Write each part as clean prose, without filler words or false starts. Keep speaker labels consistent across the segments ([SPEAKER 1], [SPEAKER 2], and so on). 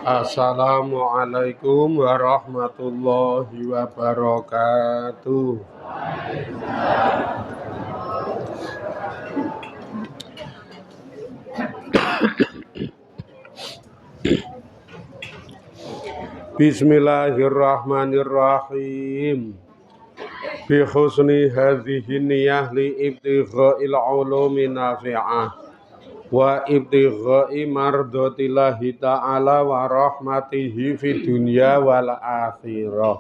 [SPEAKER 1] Assalamualaikum warahmatullahi wabarakatuh. Bismillahirrahmanirrahim. Bi husni hadhihi niyah li ibtigha'il ulumi nafi'ah wa ibtighai mardatillahi ta'ala wa rahmatihi fid dunya wal akhirah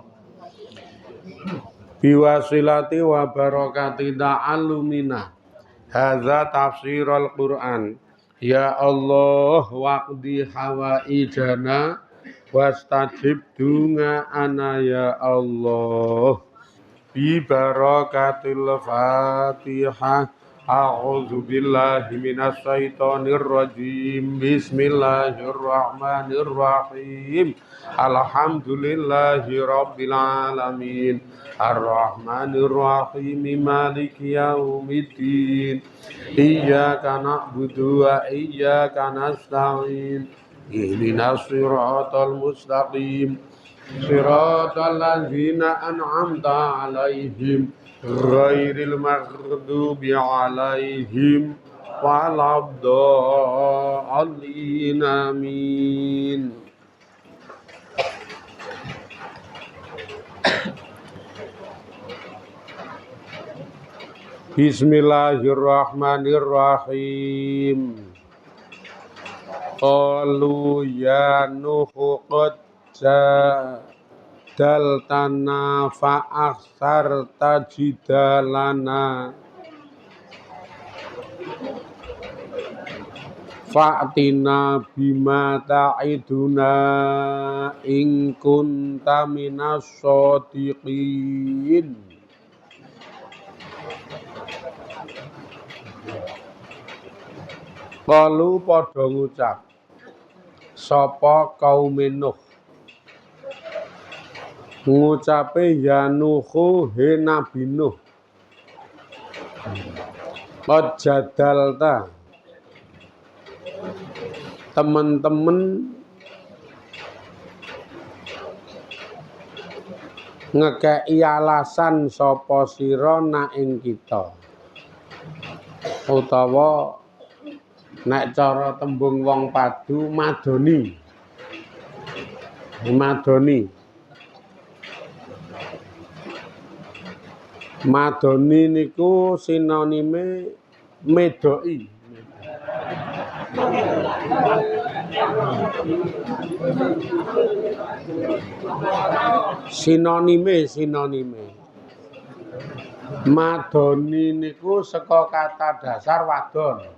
[SPEAKER 1] biwasilati wa barakati ta'allumina hadza tafsirul Qur'an ya Allah waqdi hawaijana wastajib dungaana ya Allah bi barakatil Fatihah. A'udzu billahi minasy syaithanir rajim. Bismillahirrahmanirrahim. Alhamdulillahi rabbil alamin. Arrahmanir rahim. Maliki yaumiddin. Iyyaka na'budu wa iyyaka nasta'in. Ihdinas siratal mustaqim. Siratal ladzina an'amta 'alaihim ghairil maghdubi 'alaihim waladdallin amin. Bismillahirrahmanirrahim. Qalu ya Nuhu qad jadaltana fa akhsarta jidalana fa'tina bima ta'iduna in kunta minas shodiqin. Qalu padha ngucap sapa kaum Nuh ngucape ya Nuhu he Nabi Nuh qad jadalta temen-temen ngekei alasan sapa sira nak ing kita, utawa nek cara tembung wong padu madoni. Madoni niku sinonime medoki. Sinonime. Madoni niku saka kata dasar wadon.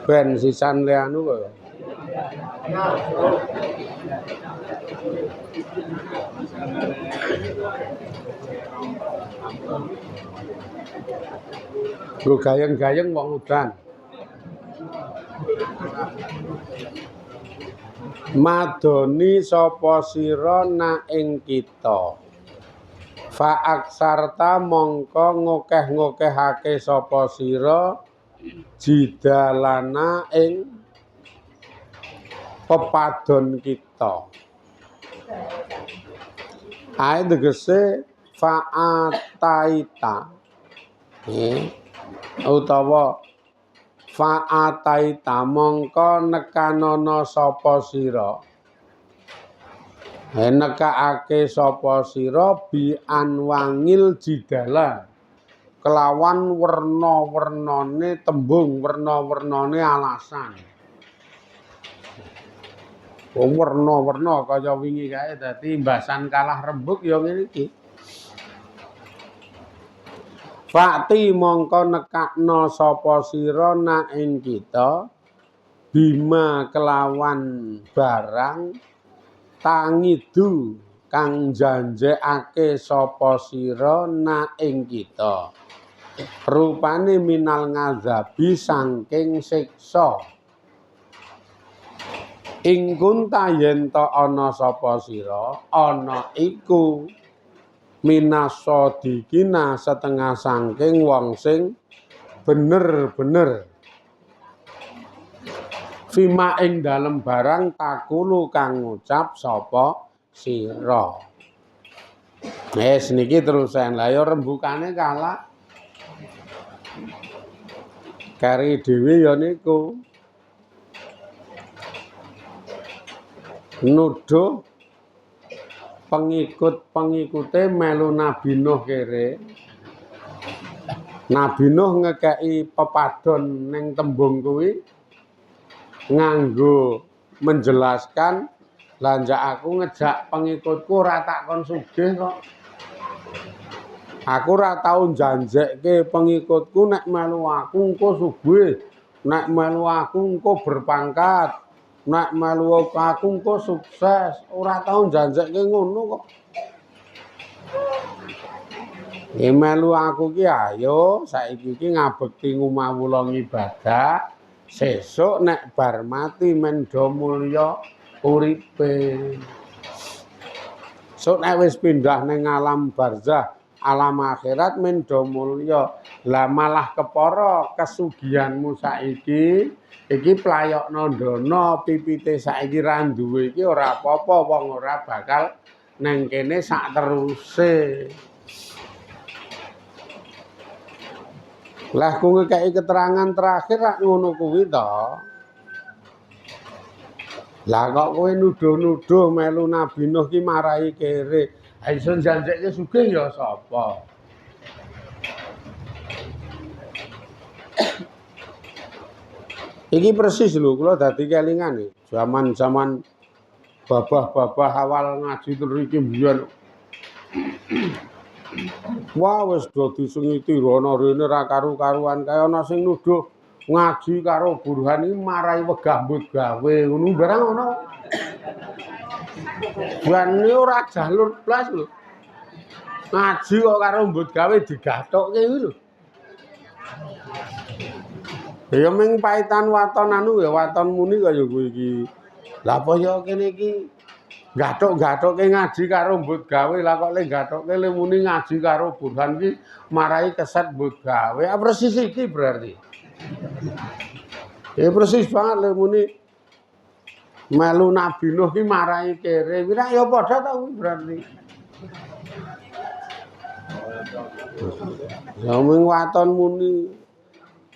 [SPEAKER 1] Ben sisan le anu kok. Lu gayeng-gayeng wong udan. Madoni sapa sira nak ing kita. Fa aksarta mongko ngokeh-ngokehake sapa sira jidalana ing pepadon kita. Ae tegese fa'ataita. Utawa fa'ataita mongko nekanono sapa sira. Nekake sapa sira bi anwangil jidala kelawan werna-wernane tembung, werna-wernane alasan. Werna-werna kaya wingi kae dadi mbasan kalah rembug ya ngene iki. Fakti mongko nekakno sapa sira nak ing kita bima kelawan barang tangidu kang janjekake sapa sira nak ing kita. Rupane minal ngazabi saking siksa. Ing kunta yen ta ana sapa sira ana iku minasodikina setengah saking wong sing bener-bener. Fima ing dalem barang takulu kang ngucap sapa sira. Wis niki terusan. Lah ya rembukane kalah. Kari dhewe ya niku. Nuduh pengikut-pengikute melu Nabi Nuh kere. Nabi Nuh ngekeki pepadon ning tembung kuwi nganggo menjelaskan lanjak aku ngejak pengikutku ora tak kon sugih kok. Aku ora tau janjekke pengikutku nek melu aku engko sugih, nek melu aku engko berpangkat, nek melu aku engko sukses. Ora tau janjekke ngono kok. Melu aku ki ayo saiki ki ngabekti ngumawula ibadah. Sesuk nek bar mati men do mulya uripe. Sok nek wis pindah ning alam barzah, alam akhirat men do mulya. Lah malah kepara kesugihanmu saiki iki playokno ndono pipite saiki ra duwe iki ora apa-apa wong ora bakal neng kene sak teruse. Lah ku ngekeki keterangan terakhir rak ngono kuwi to. Lah kok kowe nuduh-nuduh melu Nabi Nuh ki marahi kere. Ha iso janjekke sugih ya sapa? Iki persis lho kula dadi kelingane. Zaman-zaman babah-babah awal ngaji terus iki mbiyen. Wah wis do disengiti rono rene ra karu-karuan kaya ana sing nuduh ngaji karo Burhan iki marahi wegah mbut gawe ngono barang ngono. Burhan ora jalur blas lho. Ngaji kok karo mbut gawe digathukke iki lho. Ya ming paitan waton anu ya waton muni kaya kowe iki. Lah apa ya kene iki gathuk-gathukke ngaji karo mbut gawe lah kok le gathukke le muni ngaji karo Burhan ki marahi keset mbut gawe. Persis iki berarti. Ya persis banget le muni melu Nabi Nuh ki marahi kere. Wira ya padha ta kuwi berarti. Ya ming waton muni.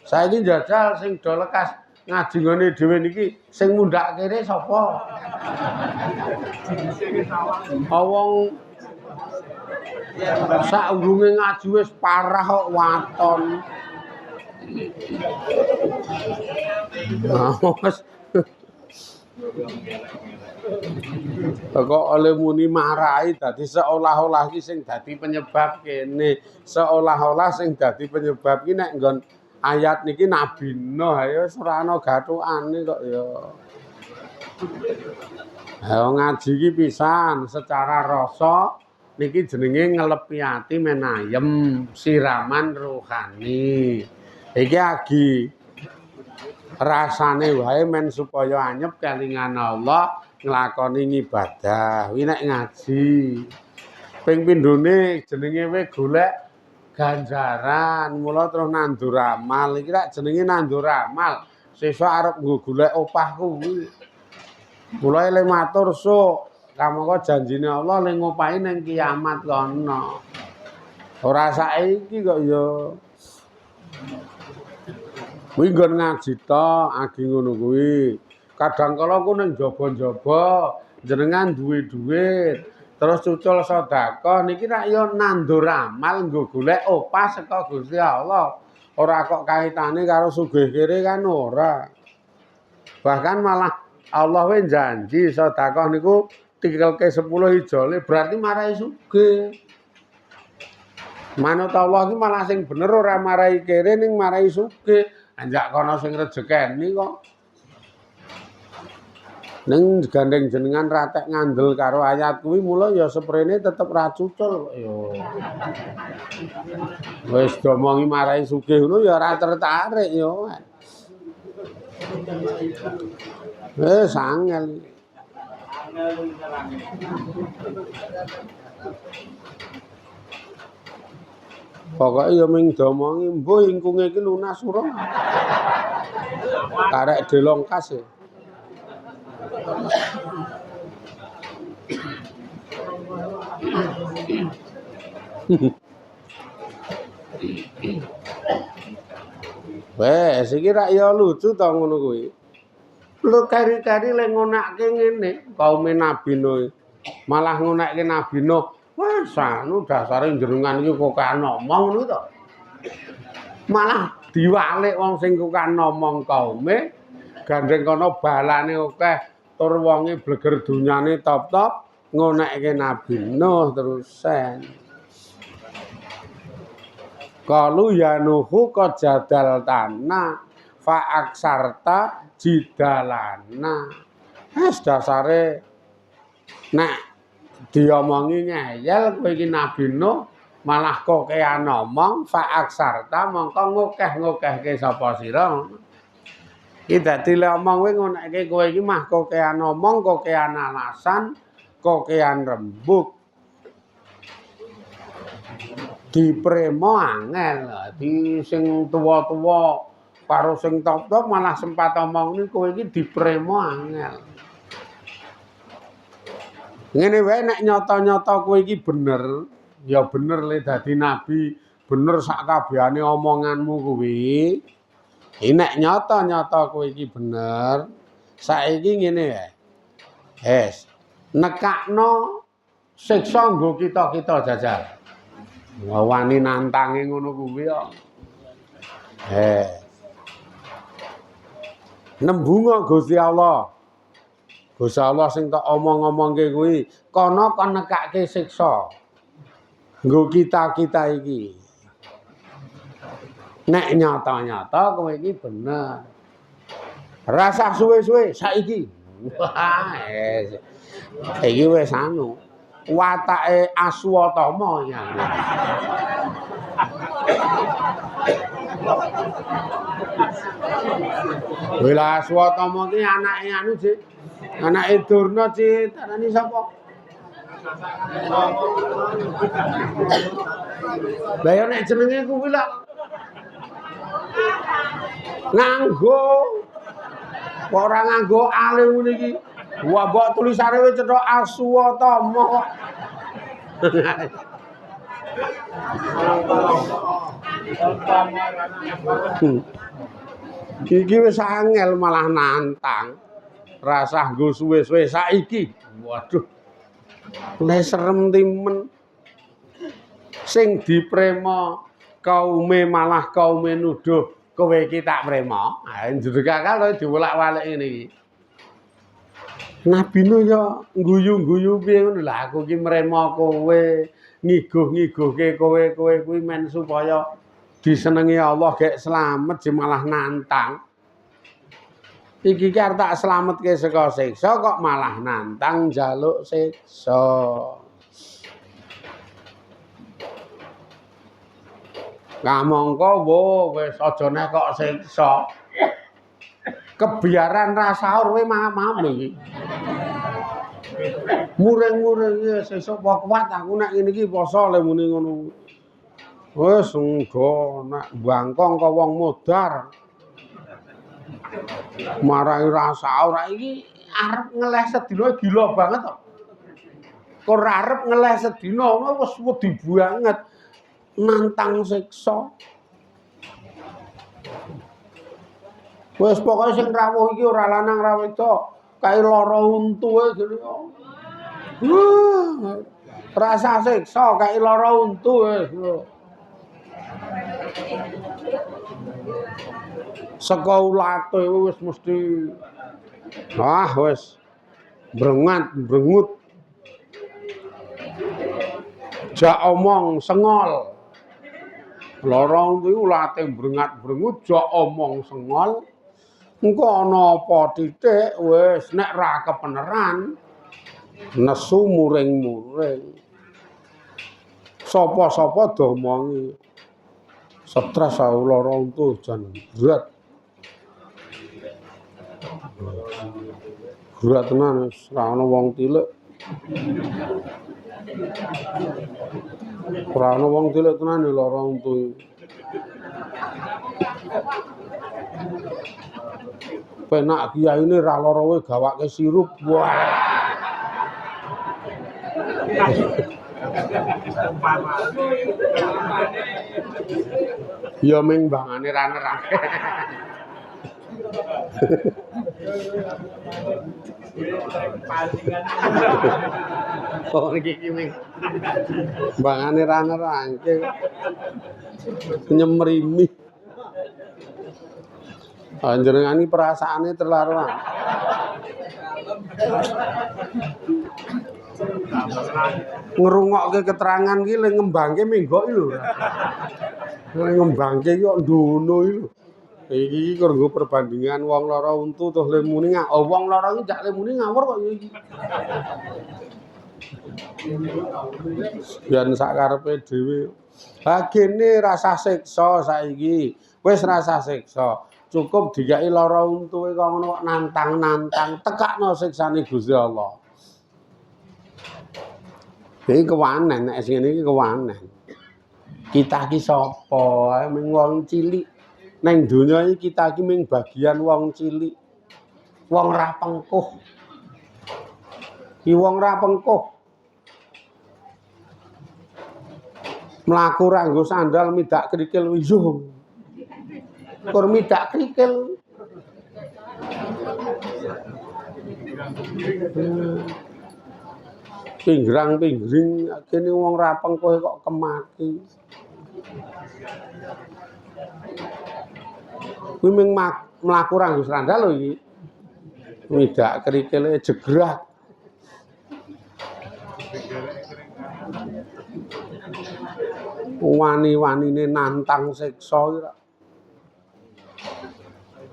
[SPEAKER 1] Saiki njajal sing do lekas ngaji ngene dhewe niki sing mundhak kere sapa? Wong saurunge ngaji wis parah kok waton. Kok oleh muni marahi dadi seolah-olah ki sing dadi penyebab kene, seolah-olah sing dadi penyebab ki nek nggon ayat niki Nabi Nuh ya wis ora ana gathukane kok ya. Ha ngaji iki pisan secara rasa niki jenenge ngelepi ati men ayem, siraman rohani. Iki agi rasane wae men supaya anyep kelingan Allah nglakoni ibadah. Kuwi nek ngaji. Ping pindhone jenenge we golek ganjaran, mula terus nandur amal. Iki rak jenenge nandur amal. Sesuk arep nggo golek opah kuwi. Mula le matur sok, kamangka janjine Allah le ngopahi ning kiamat kono. Ora saiki kok ya. Kuwi nggon ngaji tok, agi ngono kuwi. Kadang kala ku ning jaba-jaba jenengan duwe dhuwit, terus cucul sedekah niki rak ya nandur amal nggo golek opah saka Gusti Allah. Ora kok kaitane karo sugih kere kan ora. Bahkan malah Allah we janji sedekah niku tikelke 10 ijole berarti marahi sugih. Manut Allah ki malah sing bener ora marahi kere ning marahi sugih. Anjak kono sing rejekeni kok. Ning gandeng jenengan ratek ngandel karo ayat kuwi mula ya seprene tetep ra cucul kok ya. Wis domongi marahi sugih ngono ya ora tertarik ya. Angel. Pokoke ya ming domongi mbuh ingkunge iki lunas ora. Karek delongkas e. Wes iki rak ya lucu to ngono kuwi. Lu kari-kari le ngonakke ngene, kaume Nabi Nuh. Malah ngonakke Nabi Nuh. Wah, sanu dasare jenengan iki kok kan ngomong ngono to. Malah diwalik wong sing kok kan ngomong kaume gandeng kono balane akeh tur wonge bleger dunyane top-top ngonekke Nabi Nuh terusen. Kalu ya Nuhu qad jadal tanah fa aksarta jidalana. Wis dasare nek diomongi ngeyel kowe iki Nabi Nuh malah kokean ngomong fa aksarta mongko ngokeh-ngokehke sapa sira. Iki dadi lek omong kowe ngonekke kowe iki mah kokean ngomong, kokean alasan, kokean rembug. Dipremo angel, di sing tuwa-tuwa karo sing top-top malah sempat omong niku kowe iki dipremo angel. Ngene wae nek nyata-nyata kowe iki bener, ya bener le dadi nabi, bener sak kabehane omonganmu kuwi. Nek nyata-nyata kowe iki bener, saiki ngene wae. Nekakno siksa nggo kita-kita jajal. Wani nantange ngono kuwi kok. Nembunga Gusti Allah. Gusti Allah sing tak omong-omongke kuwi, kono kon nekake siksa. Nggo kita-kita iki. Nek nyata-nyata kowe iki bener. Rasa suwe-suwe saiki. Wah, iki wis anu. Watake Aswatama ya. Wila Aswatama ki anake anu Cik. Anake Durna Cik, tarani sapa? Lah ya nek jenenge kuwi lak nganggo ora nganggo alim ngene iki. Wah mbok tulisane wis cetok Aswatama kok. Iki wis angel malah nantang. Rasah nggo suwe-suwe saiki. Waduh. Nek serem timen. Sing diprema kaume malah kaume nuduh kowe iki tak prema. Ha njregakal to diwolak-walik ngene iki. Nabi Nuh ya ngguyu-ngguyu piye ngono lho aku iki mrema kowe, ngiguh-ngiguhke kowe kuwi men supaya disenengi Allah gek slamet malah nantang. Iki ki arep tak slametke saka siksa kok malah nantang njaluk siksa. Kamangka wo wis aja nek kok siksa. Kebiaran rasa kowe mam lho iki. Muring-muring ya sesuk apa kuat aku nek ngene iki poso le muni ngono. Wis engko nek bangkong kok wong modar. Marai rasa ora iki arep ngeleh sedina gila banget kok. Kok arep ngeleh sedina wis wedi banget nantang siksa. Wes pokoke sing rawuh iki ora lanang ra wedok, kae lara untu ae gene. Rasa siksa kae lara untu wis. Saka ulate wis mesti wis brengut. Jak omong sengol. Lara untu ulate brengat-brengut jak omong sengol. Engko ana apa titik wis nek ra kepeneran nesu muring-muring. Sapa-sapa domongi stres lara untu jan berat. Berat tenan wis ra ana wong tilik. Ora ana wong tilik tenan lara untu. Penak kiyaine ra lara wae gawake sirup. Wah. Ya ming bangane ra nerake. Oh iki ming bangane ra nerake. Nyemrimi. Panjenengan iki perasaane terlaruan. Ngrungokke keterangan ki le ngembangke minggo iki lho. Le ngembangke ki kok ndono iki lho. Iki kanggo perbandingan wong lara untu terus le muni wong lara iki jak le muni ngawur kok ya iki. Yen sakarepe dhewe. Ha kene rasa siksa saiki. Wis rasa siksa. Cukup dikai lara untuke kok ngono kok nantang-nantang tekakno siksane Gusti Allah. Iki kewanen nek sing ngene iki kewanen. Kita ki sapa? Ming wong cilik. Neng donya iki kita ki ming bagian wong cilik. Wong ra pengkuh. Ki wong ra pengkuh. Mlaku ra nggo sandal midak krikil yo. Kur midak krikil. Pinggrang-pinggring kene wong ra pengkuh kok kemaki. Kuwi ming mlaku ra nggo sandal lho iki. Midak krikile jegrak. Wani-wanine nantang siksa iki.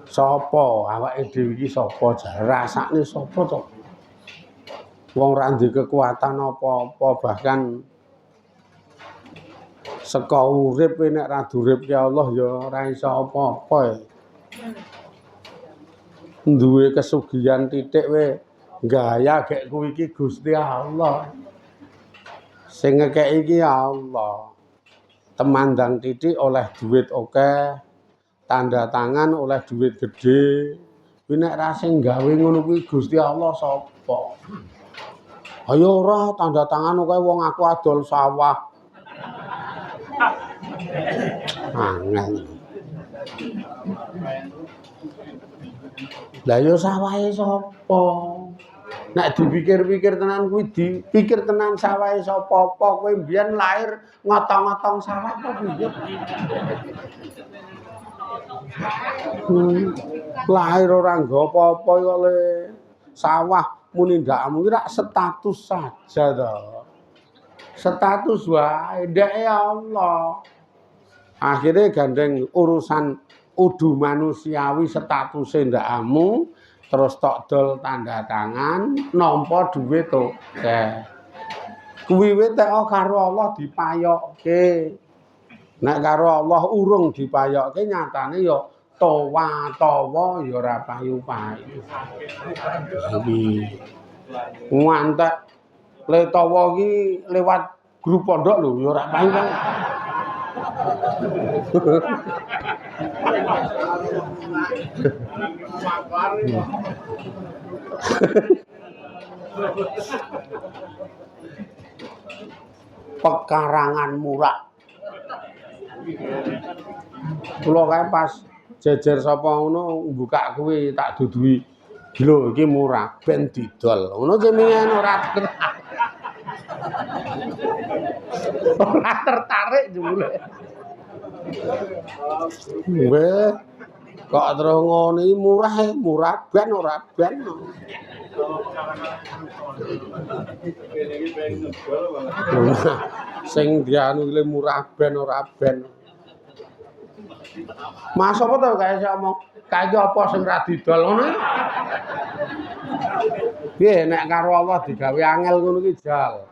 [SPEAKER 1] Sapa awake dhewe iki sapa jare rasane sapa to? Wong ra ndek kekuatan apa-apa bahkan saka urip nek ra duripke Allah ya ora iso apa-apa. Duwe kesugihan titik we gaya gek kuwi iki Gusti Allah. Sing ngekeki iki Allah. Temandang titik oleh duit akeh, tanda tangan oleh duit gede. Kuwi nek ra sing gawe ngono kuwi Gusti Allah sapa? Ayo ora tanda tangan akeh wong aku adol sawah. Angel. Lah yo sawahe sapa? Nek dipikir-pikir tenan kuwi dipikir tenan sawahe sapa apa kowe mbiyen lahir ngotong-ngotong sawah apa piye? Lahir ora nggo apa-apa kok le sawah muni ndakmu iki rak status saja to. Status wae ndeke Allah. Akhire gandeng urusan udu manusiawi statuse ndakmu terus tok dol tanda tangan nampa dhuwit to. Kuwi teko karo Allah dipayokke. Nek karo Allah urung dipayokke nyatane ya tawa ya ora payu-payu. Iki ngantek le tawa iki lewat grup pondok lho ya ora payu-payu. Pekarangan murah. Kula kae pas jejer sapa ngono buka kuwi tak duduhi. Lho iki murah ben didol. Ngono jenengan ora tertarik jebule. Weh kok terus ngono iki murah ben ora ben. Sing dianu le murah ben ora ben. Mas apa to kae sik omong kaya apa sing ra didol ngono. Piye nek karo Allah digawe angel ngono ki jal.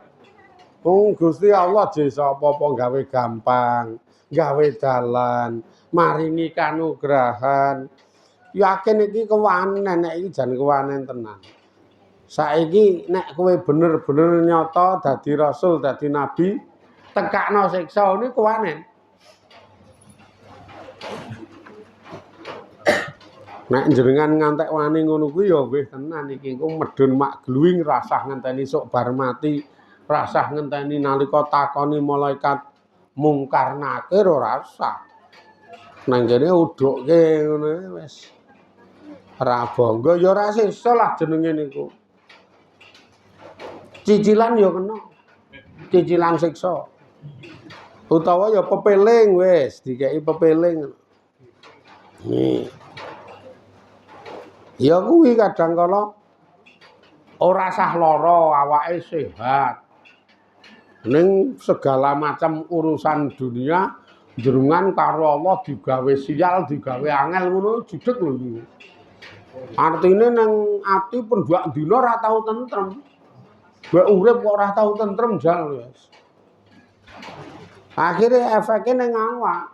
[SPEAKER 1] Wong Gusti Allah desa apa-apa gawe gampang, gawe dalan, maringi kanugrahan. Yakin iki kewanen nek iki jan kewanen tenan. Saiki nek kowe bener-bener nyata dadi rasul, dadi nabi, tekakno siksa niku kewanen. Nek jenengan ngantek wani ngono kuwi ya wis tenan iki engko medun mak gluwing rasah ngenteni sok bar mati, rasah ngenteni nalika takoni malaikat mungkar nakir ora rasah. Nang kene udukke ngono wis. Ora bangga ya ora sesa lah jenenge niku. Cicilan ya kena. Cicilan siksa. Utawa ya pepeling wis, dikeki pepeling. Nih. Ya kuwi kadang kala ora sah lara, awake sehat. Ning segala macam urusan dunia jenengan karo Allah digawe sial, digawe angel ngono judeg lho niku. Artine nang ati pendak dina ora tau tentrem. Mbok urip kok ora tau tentrem jal wis. Akhire efeke ning awak.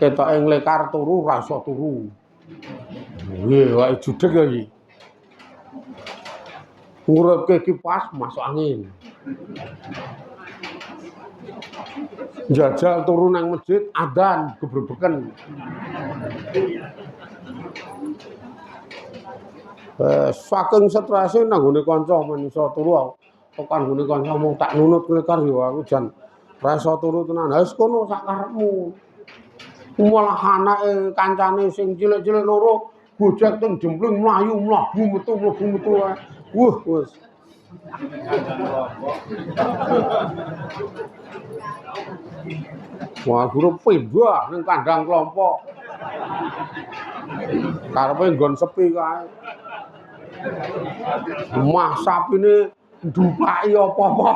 [SPEAKER 1] Ketoke nglekar turu rasa turu. Nggih, wae judeg ya iki. Nguripke kipas masuk angin. Jajal turu nang masjid adzan gebrebeken. Saking strese nang gone kanca manungsa turu tekan gone kanca mung tak nunut nglekar ya aku jan rasa turu tenan. Ha wis kono sak karepmu. Malah anake kancane sing cilik-cilik loro gojek teng jembling mlayu mlabu metu wae. Wis. Wah, guru pindah ning kandang kelompok. Karepe nggon sepi kae. Mah sapine ndupaki apa-apa.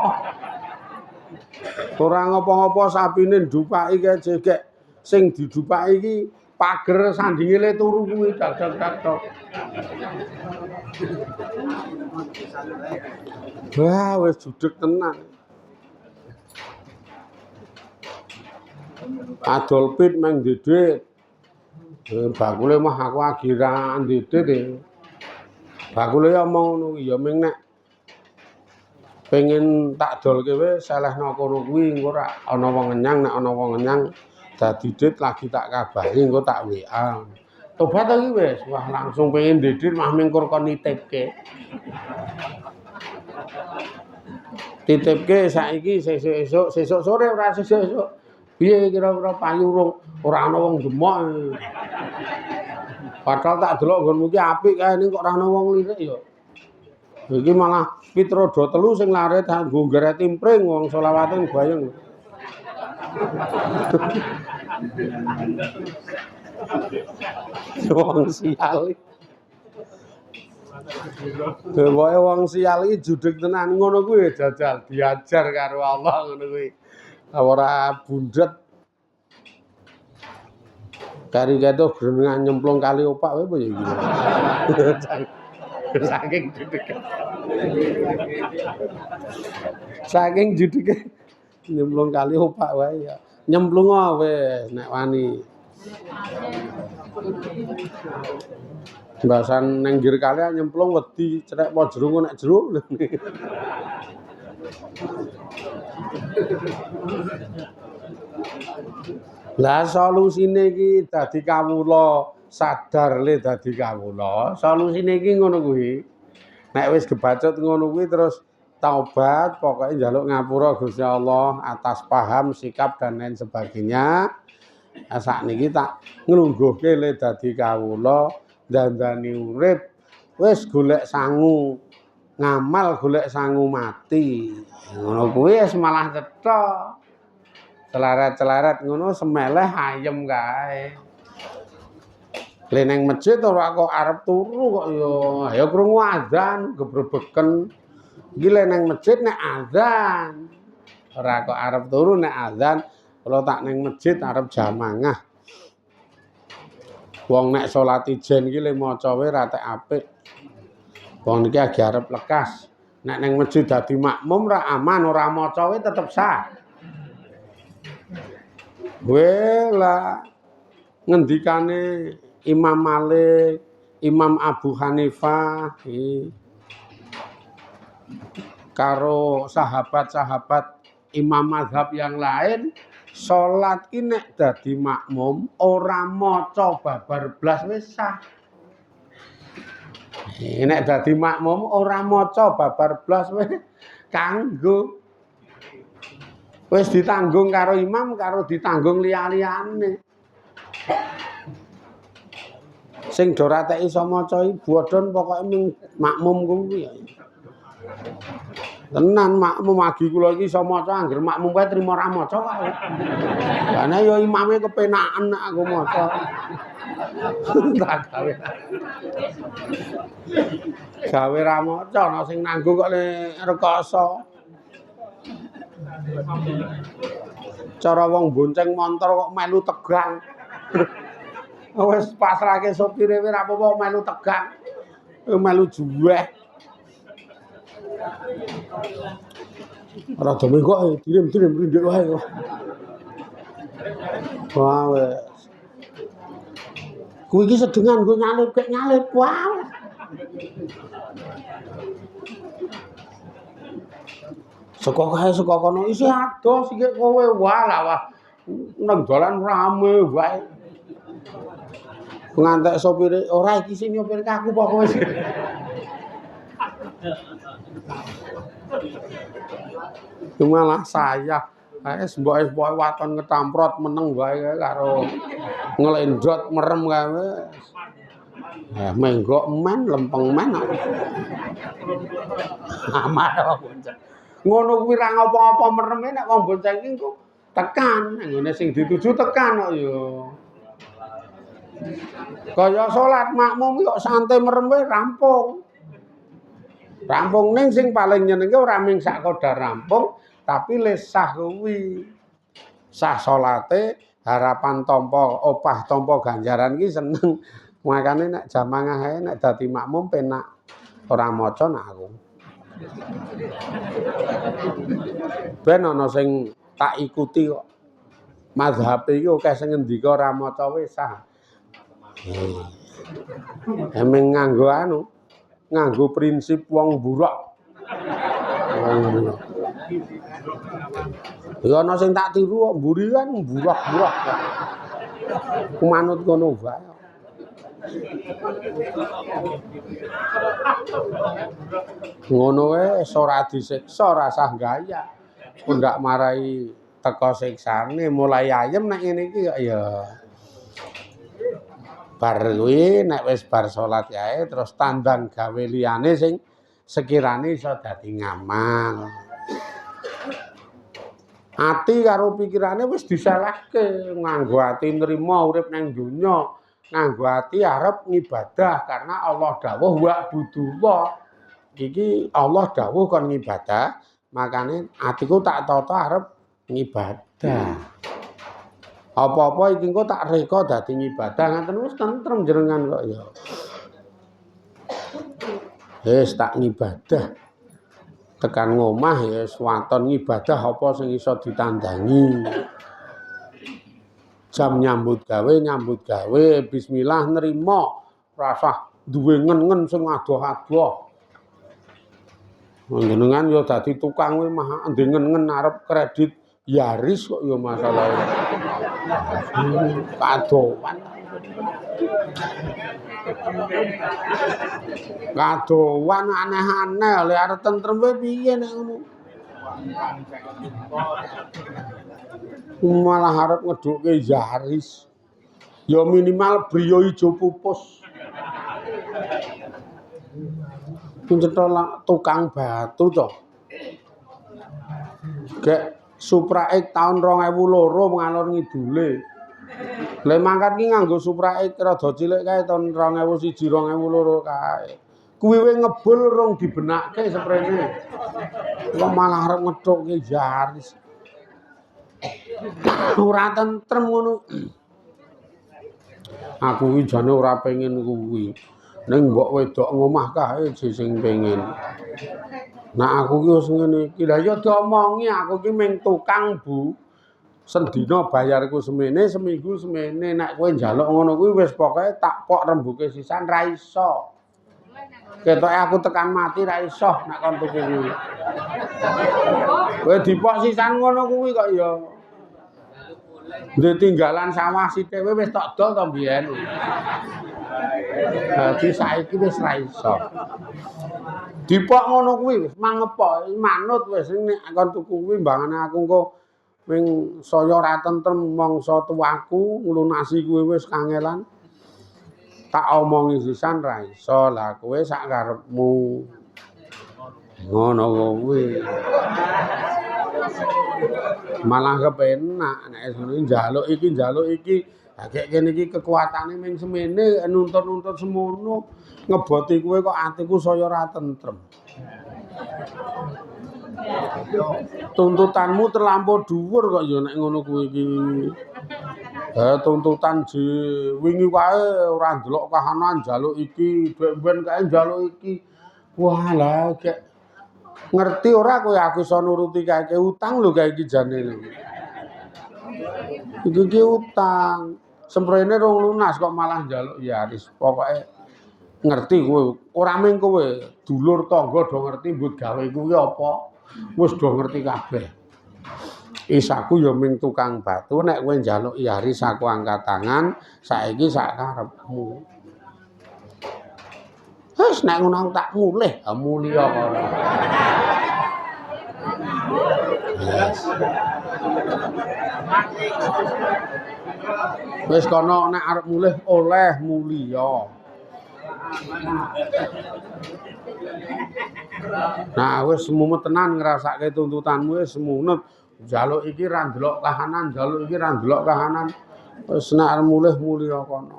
[SPEAKER 1] Ora ngapa-ngapa sapine ndupaki kae jegek sing didupaki iki pager sandingile turu kuwi dak-dak. Wah, wis judeg tenan. Adol pit meng didit. Bakule mah aku agira didit e. Bakule ya omong ngono ya ming nek pengen tak dolke wis selehno kono kuwi engko ora ana wong ngenyang, nek ana wong ngenyang dadi dit lagi tak kabari engko tak WA. Tobat iki wis, wah langsung pengen didit mah mingkur kon nitipke. Titipke saiki sesuk sore ora sesuk. Piye kira-kira payu ora ana wong demok. Padahal tak delok nggonmu ki apik kae ning kok ora ana wong lirik ya. Iki malah Pitrodo 3 sing lare kanggo nggaret timpring wong selawate bayang. Wong sial. Dewoke wong sial iki judeg tenan ngono kuwi jajal diajar karo Allah ngono kuwi. Ora bundet. Kari keto grenengan nyemplung kali opak wae apa ya iki. Saking judege. Saking judege nyemplung kali opak wae ya. Nyemplung wis nek wani. Bahasan nang ngger kali nyemplung wedi cetek po jero nek jero. Lah solusine iki dadi kawula sadar le dadi kawula. Solusine iki ngono kuwi. Nek wis kebacut ngono kuwi terus taubat, pokoke njaluk ngapura Gusti Allah atas paham, sikap dan lain sebagainya. Sakniki tak nglungguhke le dadi kawula, dandani urip, wis golek sangu ngamal, golek sangu mati. Ngono kuwi wis malah cetha. Celaret-celaret ngono semeleh ayem kae. Le ning masjid ora kok arep turu kok ya krungu adzan gebrebeken. Iki le ning masjid nek adzan. Ora kok arep turu nek adzan, kula tak ning masjid arep jamaah. Wong nek salat ijen iki le maca wae ra tek apik. Wong niki agi arep lekas. Nek ning masjid dadi makmum ra aman, ora maca wae tetep sah. Wela ngendikane Imam Malik, Imam Abu Hanifah karo sahabat-sahabat imam mazhab yang lain salat ki nek dadi makmum ora maca babar blas wis sah. Nek dadi makmum ora maca babar blas wis kanggo wis ditanggung karo imam karo ditanggung liya-liyane. Sing do ora tek iso maca iki bodhon pokoke ming makmum kuwi. Tenan makmum agi kula iki iso maca angger makmum wae trimo ra maca kok. Lah ya imame kepenaken nek aku maca. Tak gawe. Gawe ra maca ana sing nanggung kok le rekoso. Cara wong bonceng montor kok melu tegang. Wis pasrahke sopire wis ra apa-apa melu tegang. Melu juweh. Ora dome kok dirim-dirim rindhik wae kok. Wah wis. Kuwi iki sedengan nggo nyalip wah. Saka kono isih adoh sikik kowe wah. Nang dalan rame wae. Ngantek sopire ora iki sing nyopirke aku apa kowe. Malah saya mbok waton ketamprot meneng wae karo nglendot merem kae wis. Menggok men lempeng men. Amarah bonceng. Ngono kuwi ra ngopo-opo mereme nek wong bonceng iki engko tekan nggone sing dituju tekan kok ya. Kaya salat makmum kok santai merem wae rampung. Rampung ning sing paling nyenengke ora ming sak kodar rampung, tapi le sah kuwi. Sah salate harapan tampa opah tampa ganjaran ki seneng. Makane nek jamaah ae nek dadi makmum penak ora maca nak aku. Ben ana sing tak ikuti kok. Mazhab iki akeh sing ngendika ora maca wis sah. Emeng nganggo prinsip wong buruk. Ya ana sing tak tiru kok mburi kan buruk-buruk. Manut ngono wae. Ngono wae ora disiksa ora sah gaya. Ndak marai teka siksane mulai ayem nek ngene iki ya. Bar kuwi nek wis bar salat yae terus tandang gawe liyane sing sekirane iso dadi ngamal. Ati karo pikirane wis disalahke, nganggo ati nrimo urip nang donya, nganggo ati arep ngibadah karena Allah dawuh wa budullah. Iki Allah dawuh kon ngibadah, makane atiku tak tata arep ngibadah. Apa-apa iki engko tak reka dadi ngibadah ngaten wis tentrem jenengan kok ya. Wis tak ngibadah. Tekan ngomah ya waton ngibadah apa sing iso ditandangi. Jam nyambut gawe bismillah nerima rasah duwe ngen-ngen sing adoh-adoh. Jenengan ya dadi tukang kuwi mah ngen-ngen arep kredit Yaris kok ya masalahnya. Kadowan. Kadowan aneh-aneh lek arep tentrem wae piye nek ngono. Malah arep ngedukke Yaris. Ya minimal Brio ijo pupus. Pencetha tukang batu to. Gek Supra X tahun 2002 ngalor ngidule. Lah mangkat ki nganggo Supra X rada cilik kae tahun 2001 2002 kae. Kuwi we ngebul rung dibenakke sprene. Kok malah arep ngethukke Yaris. Ora tentrem ngono. Aku ki jane ora pengen kuwi. Ning mbok wedok ngomah kae sing pengen. Nah aku ki wis ngene iki. Lah ya diomongi aku ki ming tukang, Bu. Sendina bayarku semene, seminggu semene. Nek kowe njaluk ngono kuwi wis pokoke tak pok rembuke sisan ra iso. Ketoke aku tekan mati ra iso nek kon tuku kuwi. Kowe dipok sisan ngono kuwi kok ya. Ndek tinggalan sawah sithik wis tok dol to mbiyen. Dadi saiki wis ra iso. Dipok ngono kuwi wis mangepok, manut wis nek kon tuku kuwi mbangane aku engko ping saya ora tentrem mangsa tuaku nglunasi kuwi wis kangelan. Tak omongi sisan ra iso, lah kowe sak karepmu. Ngono kuwi. Malah kepenak nek njaluk iki. Ha kek kene iki kekuatane ming semene nuntut-nuntut semono ngeboti kowe kok atiku saya ora tentrem. Tuntutanmu terlampau dhuwur kok ya nek ngono kuwi iki. Tuntutan wingi wae ora ndelok kahanan njaluk iki, dek ben kae njaluk iki. Walah kek ngerti ora kowe aku iso nuruti kae utang lho kae iki jane. Iki utang. Semprene rong lunas kok malah njaluk Yaris. Pokoke ngerti kowe, ora mung kowe, dulur tangga do ngerti mbut gawe kuwi apa. Wis do ngerti kabeh. Isaku ya ming tukang batu nek kowe njaluk Yaris aku angkat tangan, saiki sak karepmu. Wis nek ngono tak mulih, mulia kono. Wis kono nek arep mulih oleh mulia. Nah wis mumet tenan ngrasake tuntutanmu wis semunut. Njaluk iki ra ndelok kahanan, njaluk iki ra ndelok kahanan. Wis nek arep mulih mulia kono.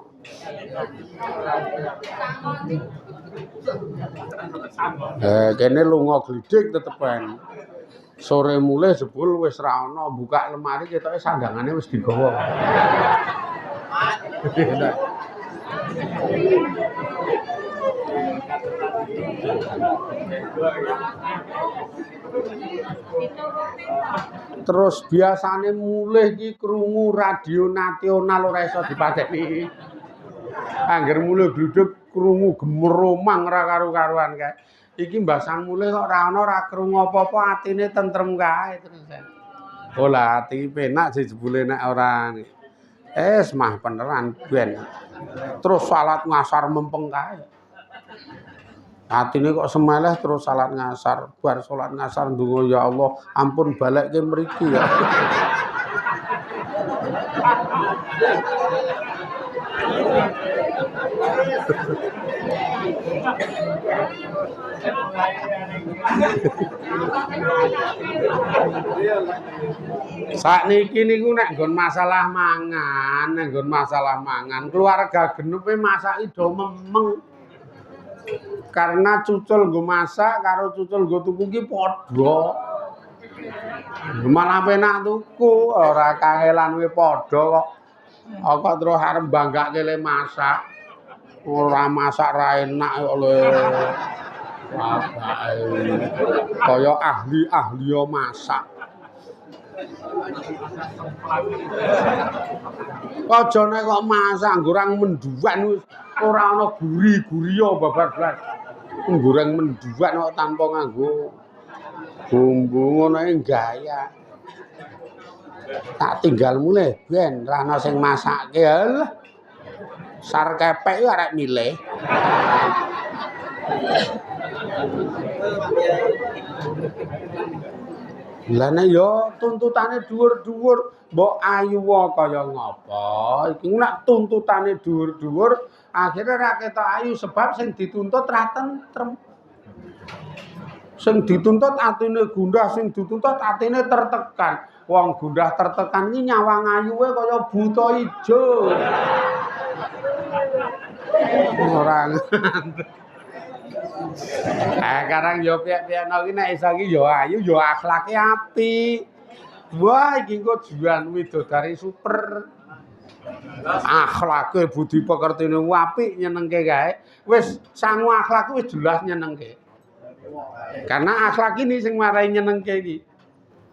[SPEAKER 1] Kene lunga glidik tetepan. Sore mulih jebul wis ra ana, buka lemari ketoke sandangane wis digawa. Terus biasane mulih iki krungu radio nasional ora iso dipateni. Angger mulih gluduk krungu gemeromang ora karo-karuan kae. Iki mbasang mulih kok ora ana ora krungu apa-apa atine tentrem kae terus. Oh lah ati penak jebule nek ora mah beneran ben. Terus salat ngasar mempeng kae. Atine kok semeleh terus salat ngasar, bar salat ngasar ndonga ya Allah, ampun balekke mriki ya. Sakniki niku nek nggon masalah mangan, keluarga genepe masaki do memeng. Karena cucul nggo masak karo cucul nggo tuku ki padha. Malah penak tuku, ora kangelan kuwi padha kok. Kok terus arep banggake le masak. Ora masak ra enak kok lho. Kaya ahli-ahli masak. Aja nek kok masak goreng menduan wis ora ana guri-guriya babar blas. Goreng menduan kok tanpa nganggo bumbu ngono ae gaya. Tak tinggal mulih ben ra ana sing masake. Alah. Sar kepek yo arek milih. Lah nek yo tuntutane dhuwur-dhuwur, mbok ayu kaya ngapa? Iki nek tuntutane dhuwur-dhuwur, akhire ra ketok ayu sebab sing dituntut ra tentrem. Sing dituntut atine gundah, sing dituntut atine tertekan. Wong gundah tertekan iki nyawang ayuwe kaya buta ijo. Ora ngantuk. Karang yo piyek-piyekno iki nek iso iki yo ayu yo akhlake apik. Wah iki engko juan widodari super. Akhlake budi pekertine apik nyenengke kae. Wis sangu akhlak wis jelas nyenengke. Karena akhlak ini sing marai nyenengke iki.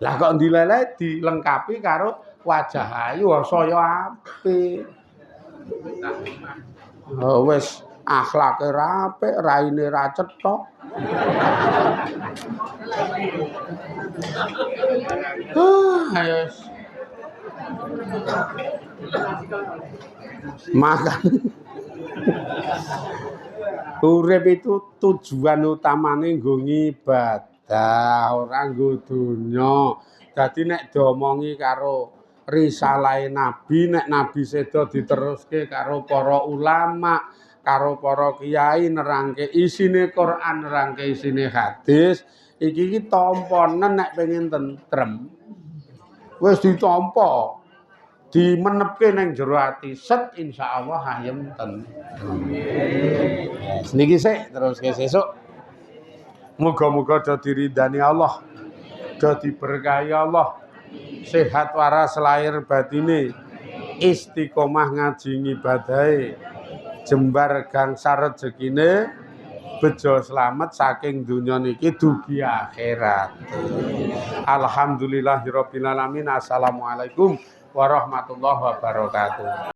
[SPEAKER 1] Lah kok dilele dilengkapi karo wajah ayu saya apik. Oh wis akhlake apik, raine ra cetok. Makan. Urip itu tujuan utamane nggo ngibadah, ora nggo donya. Dadi nek diomongi karo risalahe Nabi, nek Nabi seda diteruske karo para ulama, karo para kiai nerangke isine Quran, nerangke isine hadis, iki tamponen nek pengen tentrem. Wis ditampa. Dimenepke ning jero ati set insyaallah ayem tentrem. Niki sik terus ke sesuk. Muga-muga do diridani Allah, do diberkahi Allah, sehat waras lahir batine, istiqomah ngaji ngibadahe, jembar gangsar rezekine, bejo slamet saking donya niki dugi akhirat. Alhamdulillahirabbil alamin. Assalamualaikum warahmatullahi wabarakatuh.